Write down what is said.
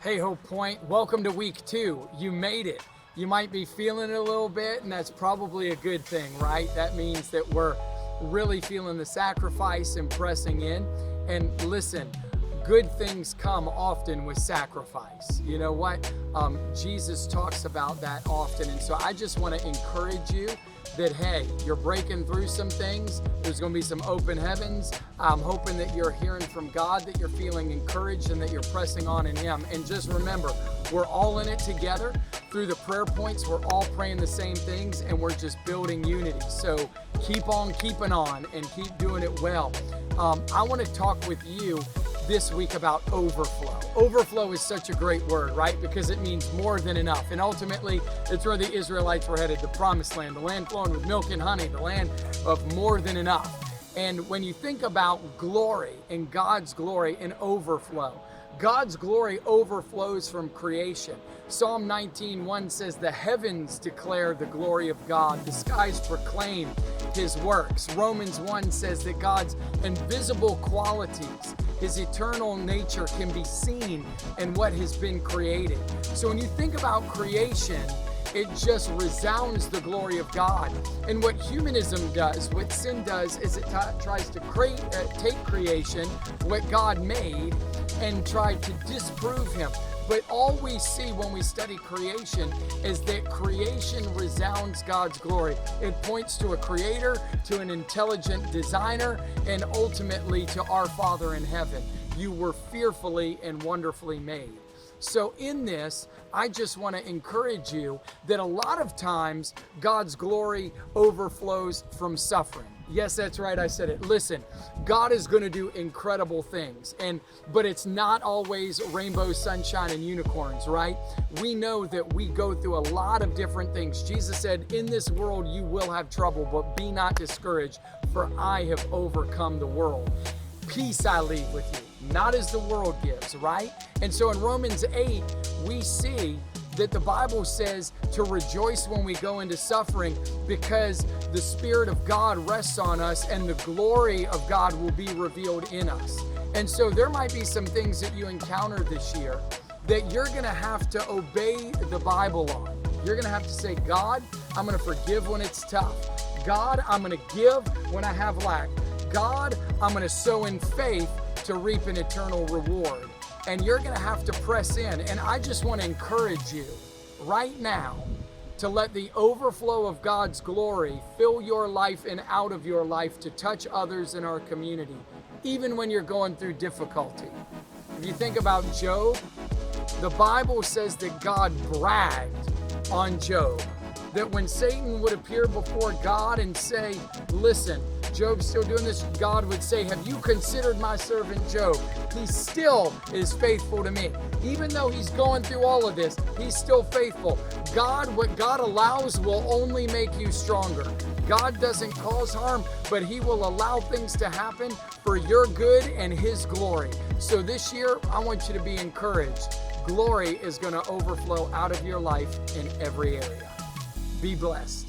Hey, Hope Point, welcome to week 2. You made it. You might be feeling it a little bit, and that's probably a good thing, right? That means that we're really feeling the sacrifice and pressing in. And listen, good things come often with sacrifice. You know what? Jesus talks about that often. And so I just want to encourage you that, hey, you're breaking through some things. There's going to be some open heavens. I'm hoping that you're hearing from God, that you're feeling encouraged, and that you're pressing on in Him. And just remember, we're all in it together. Through the prayer points, we're all praying the same things, and we're just building unity. So keep on keeping on and keep doing it well. I want to talk with you this week about overflow. Overflow is such a great word, right? Because it means more than enough. And ultimately, it's where the Israelites were headed, the promised land, the land flowing with milk and honey, the land of more than enough. And when you think about glory and God's glory and overflow, God's glory overflows from creation. Psalm 19:1 says, "The heavens declare the glory of God. The skies proclaim His works." Romans 1 says that God's invisible qualities, His eternal nature, can be seen in what has been created. So when you think about creation, it just resounds the glory of God. And what humanism does, what sin does, is it tries to take creation, what God made, and try to disprove Him. But all we see when we study creation is that creation resounds God's glory. It points to a creator, to an intelligent designer, and ultimately to our Father in heaven. You were fearfully and wonderfully made. So in this, I just want to encourage you that a lot of times God's glory overflows from suffering. Yes, that's right, I said it. Listen, God is going to do incredible things, but it's not always rainbow, sunshine, and unicorns, right? We know that we go through a lot of different things. Jesus said, "In this world you will have trouble, but be not discouraged, for I have overcome the world. Peace I leave with you, not as the world gives," right? And so in Romans 8, we see that the Bible says to rejoice when we go into suffering, because the Spirit of God rests on us and the glory of God will be revealed in us. And so there might be some things that you encounter this year that you're going to have to obey the Bible on. You're going to have to say, "God, I'm going to forgive when it's tough. God, I'm going to give when I have lack. God, I'm going to sow in faith to reap an eternal reward." And you're going to have to press in. And I just want to encourage you right now to let the overflow of God's glory fill your life and out of your life to touch others in our community, even when you're going through difficulty. If you think about Job, the Bible says that God bragged on Job. That when Satan would appear before God and say, "Listen, Job's still doing this," God would say, "Have you considered my servant Job? He still is faithful to me. Even though he's going through all of this, he's still faithful." What God allows will only make you stronger. God doesn't cause harm, but He will allow things to happen for your good and His glory. So this year, I want you to be encouraged. Glory is going to overflow out of your life in every area. Be blessed.